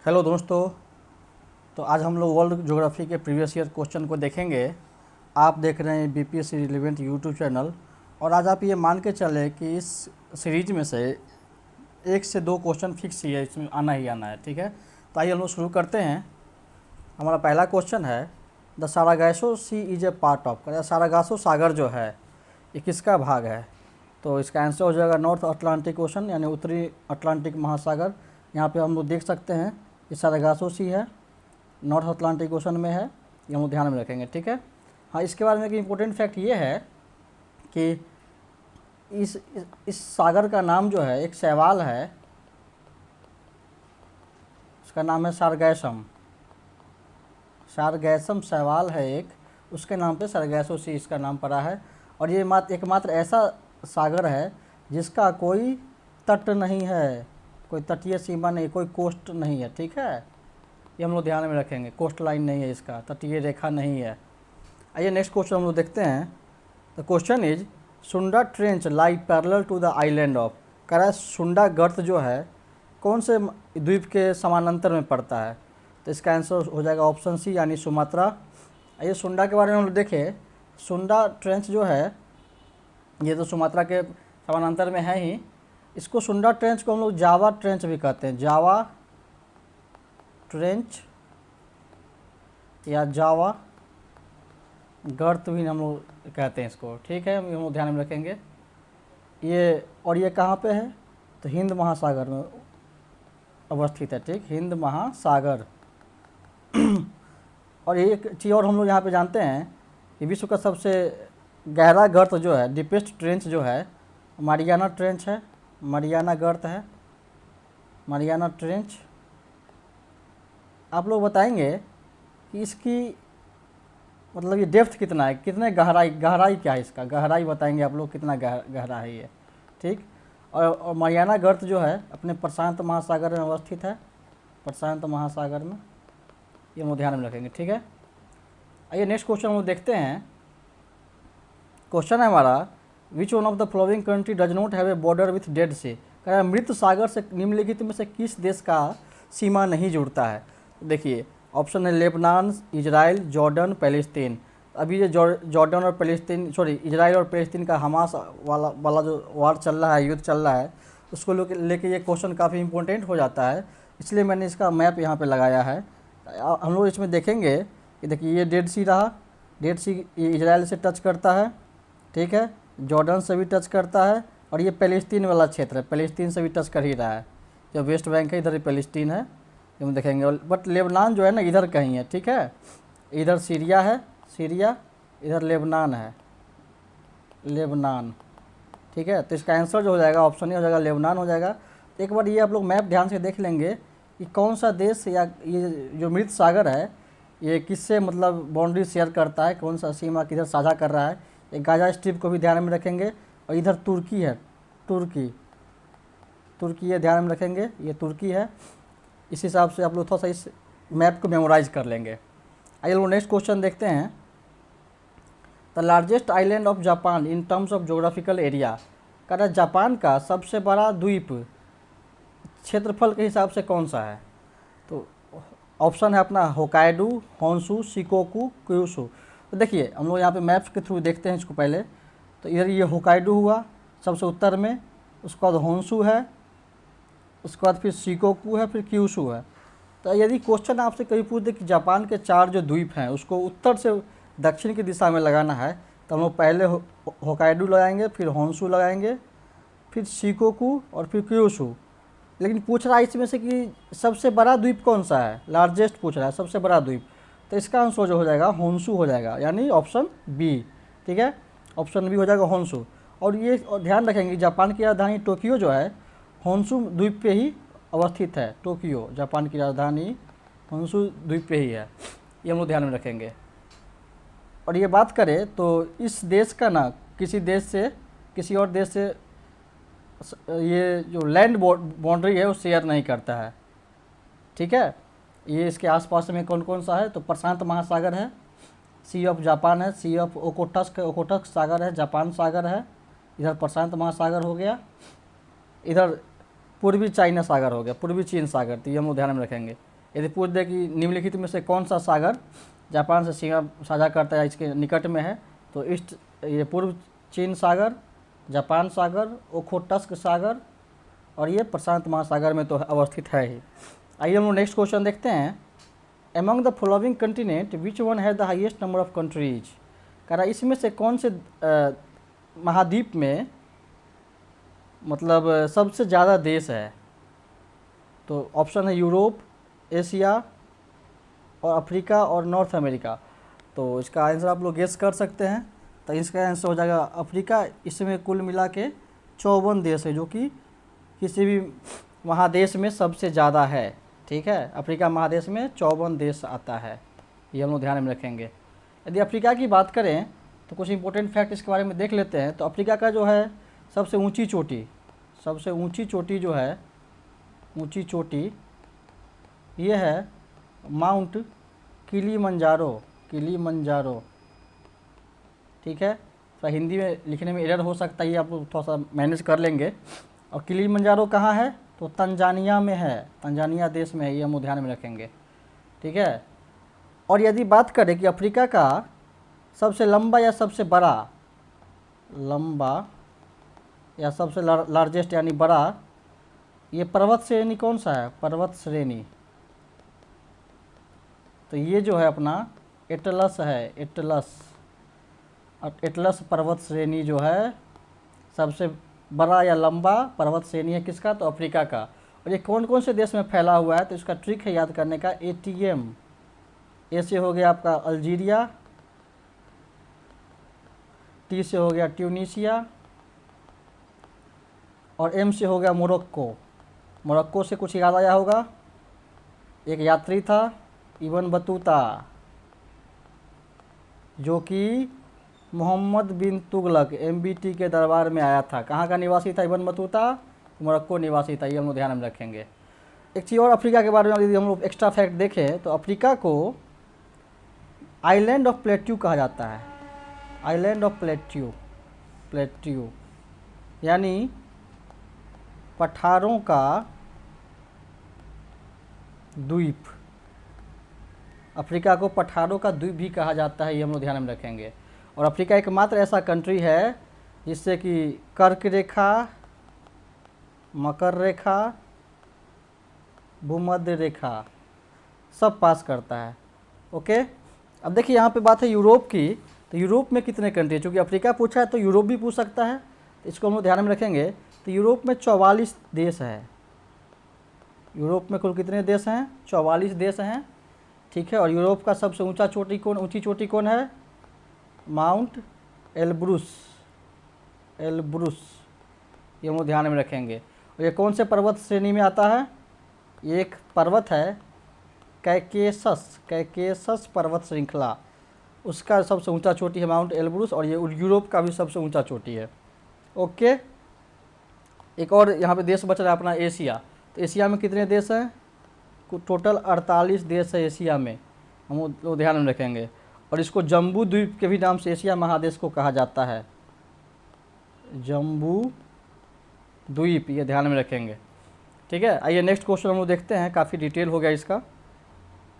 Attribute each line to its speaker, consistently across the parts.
Speaker 1: Hello दोस्तों। तो आज हम लोग वर्ल्ड ज्योग्राफी के प्रीवियस ईयर क्वेश्चन को देखेंगे। आप देख रहे हैं बीपीएससी रिलेवेंट यूट्यूब चैनल। और आज आप ये मान के चलें कि इस सीरीज में से 1 से 2 क्वेश्चन फिक्स ही है, इसमें आना ही आना है। ठीक है, तो आइए हम लोग शुरू करते हैं। हमारा पहला क्वेश्चन है, the Sargasso Sea is a part of. Sargasso सागर जो है ये किसका भाग है? तो इसका आंसर हो जाएगा नॉर्थ अटलांटिक ओशन, यानी उत्तरी अटलांटिक महासागर। यहाँ पे हम लोग देख सकते हैं ये सारागासो सी है, नॉर्थ अटलांटिक ओशन में है, ये हम लोग ध्यान में रखेंगे। ठीक है। हाँ, इसके बारे में एक इम्पोर्टेंट फैक्ट ये है कि इस सागर का नाम जो है, एक शैवाल है, उसका नाम है सारगैसम। सारगैसम शैवाल है एक, उसके नाम पे सारगैसो सी इसका नाम पड़ा है। और ये एकमात्र ऐसा सागर है जिसका कोई तट नहीं है, कोई तटीय सीमा नहीं, कोई कोस्ट नहीं है। ठीक है, ये हम लोग ध्यान में रखेंगे। कोस्ट लाइन नहीं है इसका, तटीय रेखा नहीं है। आइए नेक्स्ट क्वेश्चन हम लोग देखते हैं। The question is Sunda trench lie parallel to the island of. कह रहा है सुंडा गर्त जो है कौन से द्वीप के समानांतर में पड़ता है? तो इसका आंसर हो जाएगा ऑप्शन सी, यानी सुमात्रा। आइए सुंडा के बारे में हम लोग देखें। सुंडा ट्रेंच जो है ये तो सुमात्रा के समानांतर में है ही। इसको सुंडा ट्रेंच को हम लोग जावा ट्रेंच भी कहते हैं, जावा ट्रेंच या जावा गर्त भी हम लोग कहते हैं इसको। ठीक है, हम लोग ध्यान में रखेंगे ये। और ये कहाँ पे है? तो हिंद महासागर में अवस्थित है। ठीक, हिंद महासागर। और एक चीज़ और हम लोग यहाँ पे जानते हैं कि विश्व का सबसे गहरा गर्त जो है, डीपेस्ट ट्रेंच जो है, मारियाना ट्रेंच है, मारियाना गर्त है, मारियाना ट्रेंच। आप लोग बताएंगे कि इसकी मतलब ये डेप्थ कितना है, कितने गहराई क्या है इसका, गहराई बताएंगे आप लोग कितना गहरा है ये। ठीक, और मारियाना गर्त जो है अपने प्रशांत महासागर में अवस्थित है, प्रशांत महासागर में, ये हम ध्यान में रखेंगे। ठीक है, आइए नेक्स्ट क्वेश्चन हम लोग देखते हैं। क्वेश्चन है हमारा, which one of the following country does not have a border with Dead Sea. कह रहा है मृत सागर से निम्नलिखित में से किस देश का सीमा नहीं जुड़ता है? देखिए ऑप्शन है लेबनान, इजराइल, जॉर्डन, पैलेस्तीन। अभी ये जॉर्डन और पैलेस्तीन, सॉरी इजराइल और पैलेस्तीन का हमास वाला जो वार चल रहा है, युद्ध चल रहा है, उसको लेके ये क्वेश्चन काफ़ी इंपॉर्टेंट हो जाता है, इसलिए मैंने इसका मैप यहाँ पे लगाया है। हम लोग इसमें देखेंगे कि देखिए ये डेड सी रहा, डेड सी ये इजराइल से टच करता है, ठीक है, जॉर्डन से भी टच करता है, और ये पैलेस्तीन वाला क्षेत्र है, पैलेस्तीन से भी टच कर ही रहा है। जो वेस्ट बैंक है इधर ही पैलेस्तीन है, हम देखेंगे। बट लेबनान जो है ना इधर कहीं है। ठीक है, इधर सीरिया है, सीरिया, इधर लेबनान है, लेबनान। ठीक है, तो इसका आंसर जो हो जाएगा ऑप्शन ही हो जाएगा, लेबनान हो जाएगा। तो एक बार ये आप लोग मैप ध्यान से देख लेंगे कि कौन सा देश या ये जो मृत सागर है ये किससे मतलब बाउंड्री शेयर करता है, कौन सा सीमा किधर साझा कर रहा है। एक गाजा स्ट्रिप को भी ध्यान में रखेंगे। और इधर तुर्की है, तुर्की, तुर्की ये ध्यान में रखेंगे, ये तुर्की है। इस हिसाब से आप लोग थोड़ा सा इस मैप को मेमोराइज कर लेंगे। आइए लोग नेक्स्ट क्वेश्चन देखते हैं। The largest island of Japan in terms of geographical area. कह रहा है जापान का सबसे बड़ा द्वीप क्षेत्रफल के हिसाब से कौन सा है? तो ऑप्शन है अपना होकाइडो, होन्शु, शिकोकू, क्यूशु। तो देखिए हम लोग यहाँ पे मैप्स के थ्रू देखते हैं इसको पहले। तो इधर ये होकाइडो हुआ सबसे उत्तर में, उसके बाद होन्शु है, उसके बाद फिर शिकोकू है, फिर क्यूशु है। तो यदि क्वेश्चन आपसे कभी पूछ दे कि जापान के 4 जो द्वीप हैं उसको उत्तर से दक्षिण की दिशा में लगाना है, तो हम लोग पहले होकाइडो लगाएंगे, फिर होन्शु लगाएंगे, फिर शिकोकू और फिर क्यूशु। लेकिन पूछ रहा है इसमें से कि सबसे बड़ा द्वीप कौन सा है, लार्जेस्ट पूछ रहा है, सबसे बड़ा द्वीप। तो इसका आंसर जो हो जाएगा होन्शु हो जाएगा, यानी ऑप्शन बी। ठीक है, ऑप्शन बी हो जाएगा होन्शु। और ये ध्यान रखेंगे जापान की राजधानी टोक्यो जो है होन्शु द्वीप पे ही अवस्थित है। टोक्यो जापान की राजधानी होन्शु द्वीप पे ही है, ये हम लोग ध्यान में रखेंगे। और ये बात करें तो इस देश का ना किसी देश से किसी और देश से ये जो लैंड बाउंड्री है वो शेयर नहीं करता है। ठीक है, ये इसके आसपास में कौन कौन सा है? तो प्रशांत महासागर है, सी ऑफ जापान है, सी ऑफ ओकोटस्क सागर है, जापान सागर है, इधर प्रशांत महासागर हो गया, इधर पूर्वी चाइना सागर हो गया, पूर्वी चीन सागर। तो ये हम ध्यान में रखेंगे। यदि पूछ दे कि निम्नलिखित में से कौन सा सागर जापान से सीमा साझा करता है, इसके निकट में है, तो ये पूर्व चीन सागर, जापान सागर, ओखोटस्क सागर और ये प्रशांत महासागर में तो अवस्थित है ही। आइए हम लोग नेक्स्ट क्वेश्चन देखते हैं। Among the following continent which one has the highest number of countries, कह रहा इसमें से कौन से महाद्वीप में मतलब सबसे ज़्यादा देश है। तो ऑप्शन है यूरोप, एशिया और अफ्रीका और नॉर्थ अमेरिका। तो इसका आंसर आप लोग गेस कर सकते हैं। तो इसका आंसर हो जाएगा अफ्रीका। इसमें कुल मिला के 54 देश है, जो कि किसी भी महादेश में सबसे ज़्यादा है। ठीक है, अफ्रीका महादेश में 54 देश आता है, ये हम लोग ध्यान में रखेंगे। यदि अफ्रीका की बात करें तो कुछ इंपॉर्टेंट फैक्ट इसके बारे में देख लेते हैं। तो अफ्रीका का जो है सबसे ऊंची चोटी जो है, ऊंची चोटी ये है माउंट किलीमंजारो। ठीक है, तो हिंदी में लिखने में एरर हो सकता है, ये आप लोग थोड़ा सा मैनेज कर लेंगे। और किलीमंजारो कहाँ है, तो तंजानिया में है, तंजानिया देश में है, ये हम ध्यान में रखेंगे। ठीक है, और यदि बात करें कि अफ्रीका का सबसे लंबा या सबसे लार्जेस्ट यानी बड़ा ये पर्वत श्रेणी कौन सा है, पर्वत श्रेणी, तो ये जो है अपना एटलस है, एटलस। और एटलस पर्वत श्रेणी जो है सबसे बड़ा या लंबा पर्वत श्रेणी है किसका, तो अफ्रीका का। और ये कौन कौन से देश में फैला हुआ है, तो इसका ट्रिक है याद करने का, ATM। ए से हो गया आपका अल्जीरिया, टी से हो गया ट्यूनीशिया और एम से हो गया मोरक्को। मोरक्को से कुछ याद आया होगा, एक यात्री था इब्न बतूता, जो कि मोहम्मद बिन तुगलक MBT के दरबार में आया था। कहाँ का निवासी था इब्न बतूता, मोरक्को निवासी था, ये हम लोग ध्यान में रखेंगे। एक चीज़ और अफ्रीका के बारे में यदि हम लोग एक्स्ट्रा फैक्ट देखें तो अफ्रीका को आइलैंड ऑफ प्लेट्यू कहा जाता है, आइलैंड ऑफ प्लेट्यू यानी पठारों का द्वीप। अफ्रीका को पठारों का द्वीप भी कहा जाता है, ये हम लोग ध्यान में रखेंगे। और अफ्रीका एकमात्र ऐसा कंट्री है जिससे कि कर्क रेखा, मकर रेखा, भूमध्य रेखा सब पास करता है। ओके, अब देखिए यहाँ पे बात है यूरोप की। तो यूरोप में कितने कंट्री, चूँकि अफ्रीका पूछा है तो यूरोप भी पूछ सकता है, तो इसको हम लोग ध्यान में रखेंगे। तो यूरोप में 44 देश हैं। यूरोप में कुल कितने देश हैं, 44 देश हैं। ठीक है, और यूरोप का सबसे ऊंची चोटी कौन है, माउंट एलब्रूस, ये हम लोग ध्यान में रखेंगे। और ये कौन से पर्वत श्रेणी में आता है, ये एक पर्वत है कैकेसस पर्वत श्रृंखला, उसका सबसे ऊंचा चोटी है माउंट एलब्रूस, और ये यूरोप का भी सबसे ऊंचा चोटी है। ओके, एक और यहाँ पे देश बच रहा है अपना एशिया। तो एशिया में कितने देश हैं, टोटल 48 देश है एशिया में, हम लोग ध्यान में रखेंगे। और इसको जम्बू द्वीप के भी नाम से एशिया महादेश को कहा जाता है, जम्बू द्वीप, ये ध्यान में रखेंगे। ठीक है, आइए नेक्स्ट क्वेश्चन हम लोग देखते हैं, काफ़ी डिटेल हो गया इसका।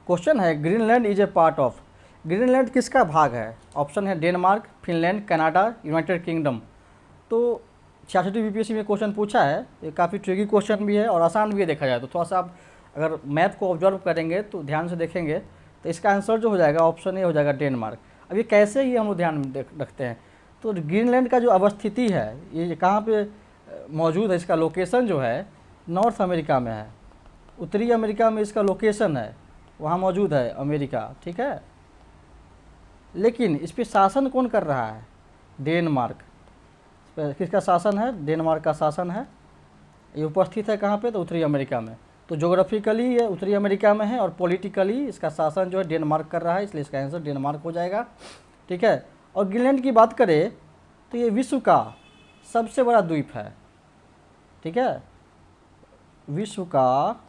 Speaker 1: क्वेश्चन है Greenland is a part of, Greenland किसका भाग है। ऑप्शन है Denmark, Finland, Canada, United kingdom. तो 66 BPSC में क्वेश्चन पूछा है, ये काफ़ी ट्रिकी क्वेश्चन भी है और आसान भी है देखा जाए तो। थोड़ा सा आप अगर मैप को ऑब्जर्व करेंगे तो ध्यान से देखेंगे तो इसका आंसर जो हो जाएगा ऑप्शन ए हो जाएगा डेनमार्क। अब ये कैसे ही हम लोग ध्यान में रखते हैं, तो ग्रीनलैंड का जो अवस्थिति है ये कहाँ पे मौजूद है, इसका लोकेशन जो है नॉर्थ अमेरिका में है, उत्तरी अमेरिका में इसका लोकेशन है, वहाँ मौजूद है अमेरिका। ठीक है, लेकिन इस पर शासन कौन कर रहा है, डेनमार्क। किसका शासन है, डेनमार्क का शासन है। ये उपस्थित है कहाँ पे, तो उत्तरी अमेरिका में। तो जोग्राफिकली ये उत्तरी अमेरिका में है और पॉलिटिकली इसका शासन जो है डेनमार्क कर रहा है, इसलिए इसका आंसर डेनमार्क हो जाएगा। ठीक है, और ग्रीनलैंड की बात करें तो ये विश्व का सबसे बड़ा द्वीप है। ठीक है, विश्व का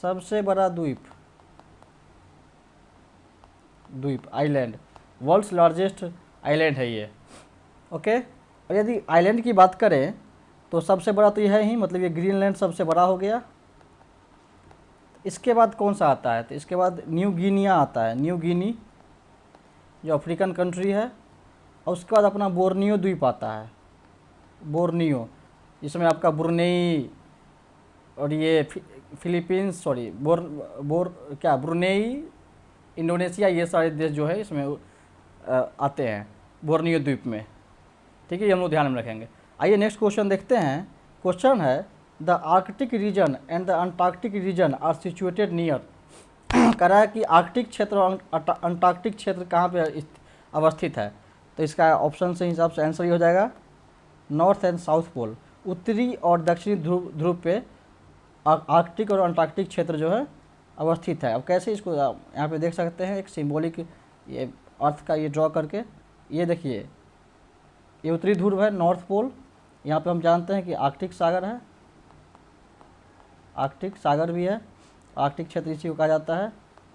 Speaker 1: सबसे बड़ा द्वीप आइलैंड, वर्ल्ड्स लार्जेस्ट आइलैंड है ये। ओके, और यदि आइलैंड की बात करें तो सबसे बड़ा तो ये है ही, मतलब ये ग्रीनलैंड सबसे बड़ा हो गया। इसके बाद कौन सा आता है, तो इसके बाद न्यू गिनिया आता है, न्यू गिनी जो अफ्रीकन कंट्री है। और उसके बाद अपना बोर्नियो द्वीप आता है, बोर्नियो, जिसमें आपका ब्रुनेई और ये फिलीपींस, सॉरी ब्रुनेई, इंडोनेशिया, ये सारे देश जो है इसमें आते हैं बोर्नियो द्वीप में। ठीक है, ये हम लोग ध्यान में रखेंगे। आइए नेक्स्ट क्वेश्चन देखते हैं। क्वेश्चन है the Arctic region and the Antarctic region are situated near. कह रहा है कि आर्कटिक क्षेत्र और अंटार्कटिक क्षेत्र कहाँ पे अवस्थित है, तो इसका ऑप्शन से हिसाब से आंसर ये हो जाएगा नॉर्थ एंड साउथ पोल, उत्तरी और दक्षिणी ध्रुव पे आर्कटिक और अंटार्कटिक क्षेत्र जो है अवस्थित है। अब कैसे इसको यहाँ पे देख सकते हैं, एक सिंबॉलिक ये अर्थ का ये ड्रॉ करके, ये देखिए ये उत्तरी ध्रुव है नॉर्थ पोल, यहाँ पे हम जानते हैं कि आर्कटिक सागर है, आर्कटिक सागर भी है, आर्कटिक क्षेत्र इसी को कहा जाता है।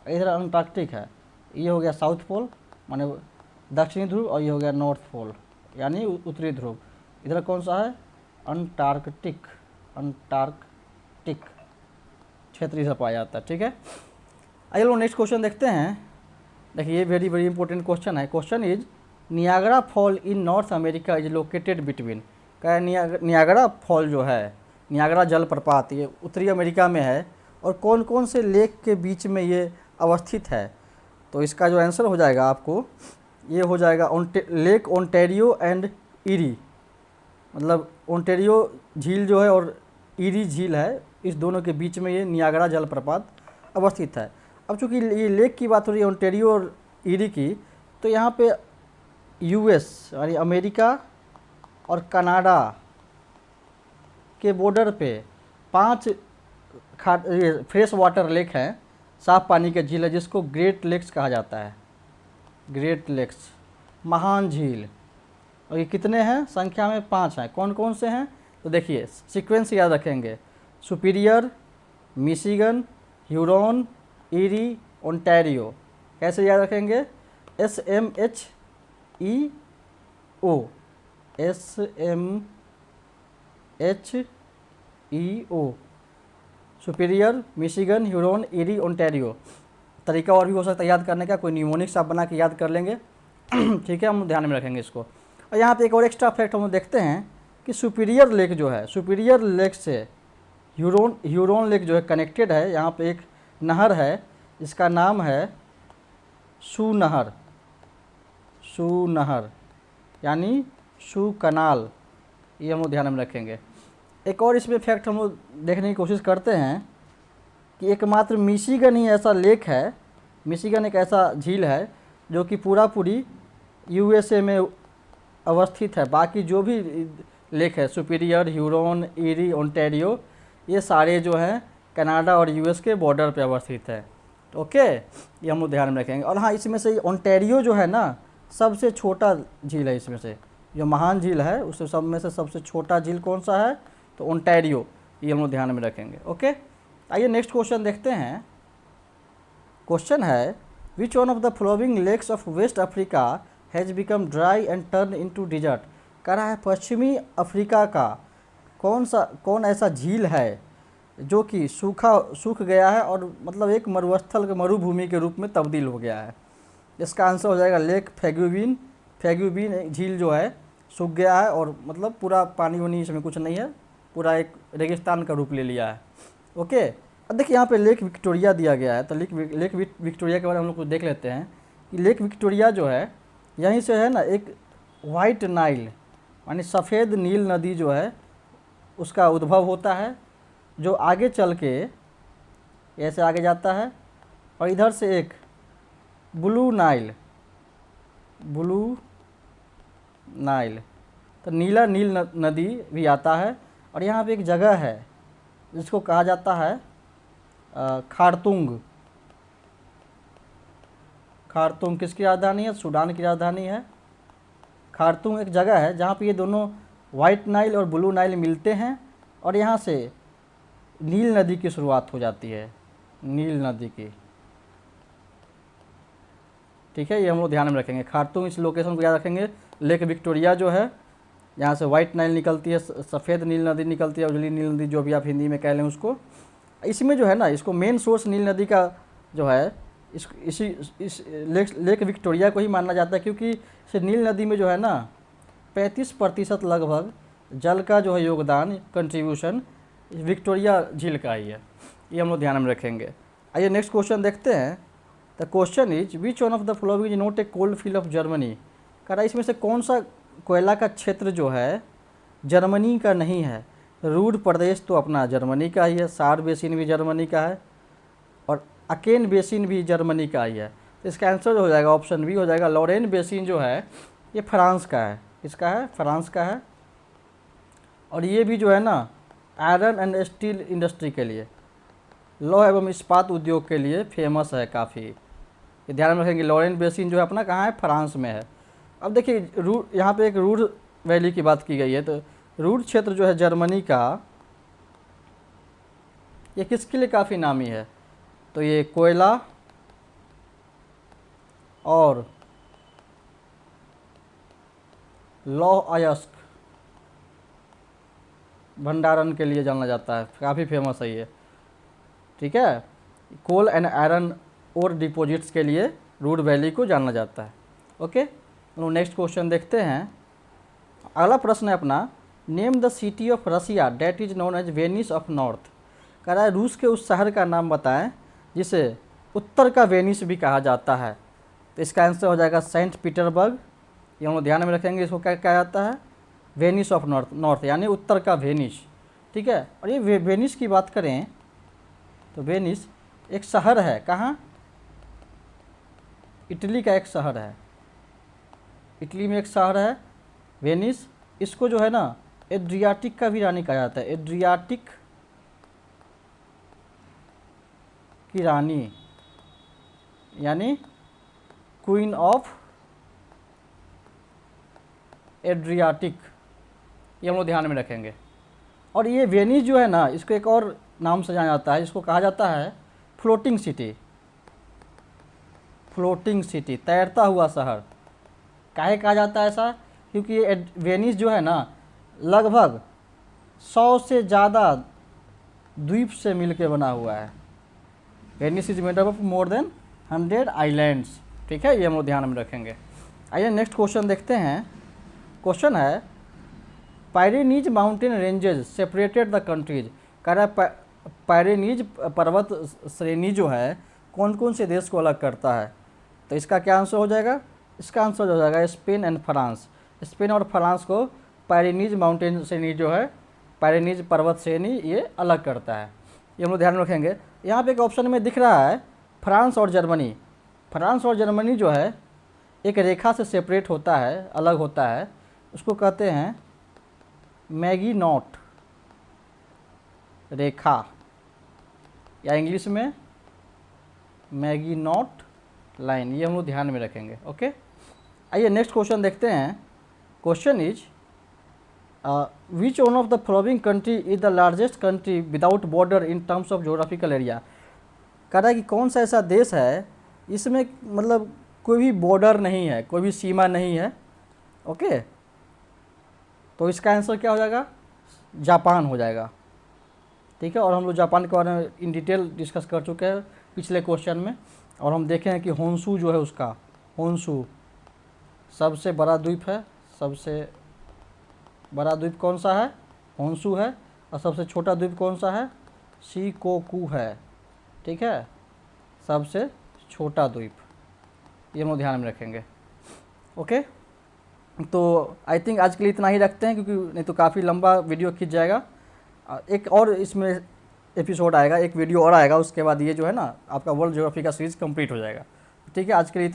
Speaker 1: इधर अंटार्कटिक है, ये हो गया साउथ पोल माने दक्षिणी ध्रुव, और ये हो गया नॉर्थ पोल यानी उत्तरी ध्रुव। इधर कौन सा है, अंटार्कटिक, अंटार्कटिक क्षेत्र इधर पाया जाता है। ठीक है, आइए लोग नेक्स्ट क्वेश्चन देखते हैं। देखिए ये वेरी वेरी इंपॉर्टेंट क्वेश्चन है। Question is Niagara fall in north America is located between. क्या नियाग्रा फॉल जो है, नियाग्रा जलप्रपात, ये उत्तरी अमेरिका में है और कौन कौन से लेक के बीच में ये अवस्थित है। तो इसका जो आंसर हो जाएगा आपको, ये हो जाएगा लेक ओंटेरियो एंड ईरी, मतलब ओंटेरियो झील जो है और ईरी झील है, इस दोनों के बीच में ये नियाग्रा जलप्रपात अवस्थित है। अब चूँकि ये लेक की बात हो रही है ओंटेरियो और ईरी की, तो यहाँ पे यूएस यानी अमेरिका और कनाडा के बॉर्डर पे 5 फ्रेश वाटर लेक हैं, साफ पानी के झील है, जिसको ग्रेट लेक्स कहा जाता है, ग्रेट लेक्स, महान झील। और ये कितने हैं, संख्या में 5 हैं। कौन कौन से हैं, तो देखिए सीक्वेंस याद रखेंगे, superior, Michigan, Huron, eerie, Ontario. कैसे याद रखेंगे, SMHEO, SMHEO, superior, Michigan, Huron, eerie, Ontario. तरीका और भी हो सकता है याद करने का, कोई न्यूमोनिक्स आप बना के याद कर लेंगे। ठीक है, हम ध्यान में रखेंगे इसको। और यहाँ पे एक और एक्स्ट्रा फैक्ट हम देखते हैं कि सुपीरियर लेक जो है, सुपीरियर लेक से ह्यूरॉन लेक जो है कनेक्टेड है। यहाँ पे एक नहर है, इसका नाम है सू नहर, सू नहर यानी सू कनाल, ये हम लोग ध्यान में रखेंगे। एक और इसमें फैक्ट हम लोग देखने की कोशिश करते हैं कि एकमात्र मिशिगन ही ऐसा लेक है, मिशिगन एक ऐसा झील है जो कि पूरी USA में अवस्थित है। बाकी जो भी लेक है, सुपीरियर, ह्यूरॉन, ईरी, ओंटारियो, ये सारे जो हैं कनाडा और US के बॉर्डर पे अवस्थित है। ओके, ये हम लोग ध्यान में रखेंगे। और हाँ, इसमें से ओंटारियो जो है ना, सबसे छोटा झील है। इसमें से जो महान झील है उस सब में से सबसे छोटा झील कौन सा है, तो ओंटारियो, ये हम लोग ध्यान में रखेंगे। ओके, आइए नेक्स्ट क्वेश्चन देखते हैं। क्वेश्चन है which one of the following lakes of West Africa has become dry and turn into desert. कह रहा है पश्चिमी अफ्रीका का कौन ऐसा झील है जो कि सूख गया है और मतलब एक मरुस्थल के मरुभूमि के रूप में तब्दील हो गया है। इसका आंसर हो जाएगा लेक फैग्यूविन। फैग्यूविन झील जो है सूख गया है और मतलब पूरा पानी वानी इसमें कुछ नहीं है, पूरा एक रेगिस्तान का रूप ले लिया है। ओके, अब देखिए यहाँ पे लेक विक्टोरिया दिया गया है, तो लेक विक्टोरिया के बारे में हम लोग कुछ देख लेते हैं कि लेक विक्टोरिया जो है यहीं से है ना, एक वाइट नाइल यानी सफ़ेद नील नदी जो है उसका उद्भव होता है, जो आगे चल के ऐसे आगे जाता है और इधर से एक ब्लू नाइल तो नीला नील नदी भी आता है। और यहाँ पे एक जगह है जिसको कहा जाता है खार्तूम। खार्तूम किसकी राजधानी है, सूडान की राजधानी है। खार्तूम एक जगह है जहाँ पे ये दोनों वाइट नाइल और ब्लू नाइल मिलते हैं और यहाँ से नील नदी की शुरुआत हो जाती है, नील नदी की। ठीक है, ये हम लोग ध्यान में रखेंगे। खार्तूम इस लोकेशन को याद रखेंगे। लेक विक्टोरिया जो है यहाँ से वाइट नाइल निकलती है, सफ़ेद नील नदी निकलती है, उजली नील नदी जो भी आप हिंदी में कह लें उसको। इसमें जो है ना, इसको मेन सोर्स नील नदी का जो है इस लेक विक्टोरिया को ही माना जाता है, क्योंकि इस नील नदी में जो है ना 35% लगभग जल का जो है योगदान, कंट्रीब्यूशन विक्टोरिया झील का ही है। ये हम लोग ध्यान में रखेंगे। आइए नेक्स्ट क्वेश्चन देखते हैं। The question is which one of the following is not a cold field of Germany. कह रहा है इसमें से कौन सा कोयला का क्षेत्र जो है जर्मनी का नहीं है। रूड प्रदेश तो अपना जर्मनी का ही है, सार बेसिन भी जर्मनी का है, और अकेन बेसिन भी जर्मनी का ही है। तो इसका आंसर जो हो जाएगा ऑप्शन बी हो जाएगा। लॉरेन बेसिन जो है ये फ्रांस का है। किसका है? फ्रांस का है। और ये भी जो है ना आयरन एंड स्टील इंडस्ट्री के लिए, लौह एवं इस्पात उद्योग के लिए फेमस है काफ़ी। ये ध्यान में रखेंगे। लॉरेन बेसिन जो है अपना कहाँ है? फ्रांस में है। अब देखिए यहाँ पे एक रूड वैली की बात की गई है, तो रूड क्षेत्र जो है जर्मनी का, ये किसके लिए काफ़ी नामी है? तो ये कोयला और लौह अयस्क भंडारण के लिए जाना जाता है, काफ़ी फेमस है ये। ठीक है, कोल एंड आयरन और डिपॉजिट्स के लिए रूड वैली को जाना जाता है। ओके, तो नेक्स्ट क्वेश्चन देखते हैं। अगला प्रश्न है अपना, name the city of Russia that is known as Venice of North. कह रहा है रूस के उस शहर का नाम बताएं जिसे उत्तर का वेनिस भी कहा जाता है। तो इसका आंसर हो जाएगा सेंट पीटरबर्ग। ये हम लोग ध्यान में रखेंगे, इसको क्या कहा जाता है? वेनिस ऑफ नॉर्थ यानी उत्तर का वेनिस। ठीक है, और ये वेनिस की बात करें तो वेनिस एक शहर है। कहाँ? इटली का एक शहर है। इटली में एक शहर है वेनिस। इसको जो है ना एड्रियाटिक का भी रानी कहा जाता है। एड्रियाटिक की रानी यानी क्वीन ऑफ एड्रियाटिक, ये हम लोग ध्यान में रखेंगे। और ये वेनिस जो है ना, इसको एक और नाम से जाना जाता है, इसको कहा जाता है फ्लोटिंग सिटी। फ्लोटिंग सिटी, तैरता हुआ शहर। काहे कहा जाता है ऐसा? क्योंकि ये वेनिस जो है ना लगभग 100 से ज़्यादा द्वीप से मिलके बना हुआ है। Venice is made up of more than 100 islands. ठीक है, ये हम लोग ध्यान में रखेंगे। आइए नेक्स्ट क्वेश्चन देखते हैं। क्वेश्चन है Pyrenees mountain ranges separated the countries. कह रहा है पायरेनीज पर्वत श्रेणी जो है कौन कौन से देश को अलग करता है। तो इसका क्या आंसर हो जाएगा? इसका आंसर हो जाएगा स्पेन एंड फ्रांस। स्पेन और फ्रांस को पायरेनीज माउंटेन श्रेणी जो है, पायरेनीज पर्वत श्रेणी ये अलग करता है। ये हम लोग ध्यान में रखेंगे। यहाँ पे एक ऑप्शन में दिख रहा है फ्रांस और जर्मनी। फ्रांस और जर्मनी जो है एक रेखा से सेपरेट होता है, अलग होता है, उसको कहते हैं मैगिनॉट रेखा, या इंग्लिश में मैगिनॉट लाइन। ये हम लोग ध्यान में रखेंगे। ओके, आइए नेक्स्ट क्वेश्चन देखते हैं। Question is which one of the following country is the largest country without border in terms of geographical area. कह रहा है कि कौन सा ऐसा देश है इसमें मतलब कोई भी बॉर्डर नहीं है, कोई भी सीमा नहीं है। ओके, तो इसका आंसर क्या हो जाएगा? जापान हो जाएगा। ठीक है, और हम लोग जापान के बारे में इन डिटेल डिस्कस कर चुके हैं पिछले क्वेश्चन में, और हम देखे हैं कि होन्शु जो है उसका, होन्शु सबसे बड़ा द्वीप है। सबसे बड़ा द्वीप कौन सा है? होन्शु है। और सबसे छोटा द्वीप कौन सा है? शिकोकू है। ठीक है, सबसे छोटा द्वीप। ये हम लोग ध्यान में रखेंगे। ओके, तो आई थिंक आज के लिए इतना ही रखते हैं, क्योंकि नहीं तो काफ़ी लंबा वीडियो खींच जाएगा। एक और इसमें एपिसोड आएगा, एक वीडियो और आएगा, उसके बाद ये जो है ना आपका वर्ल्ड ज्योग्राफी का सीरीज़ कंप्लीट हो जाएगा। ठीक है, आज के लिए इतना।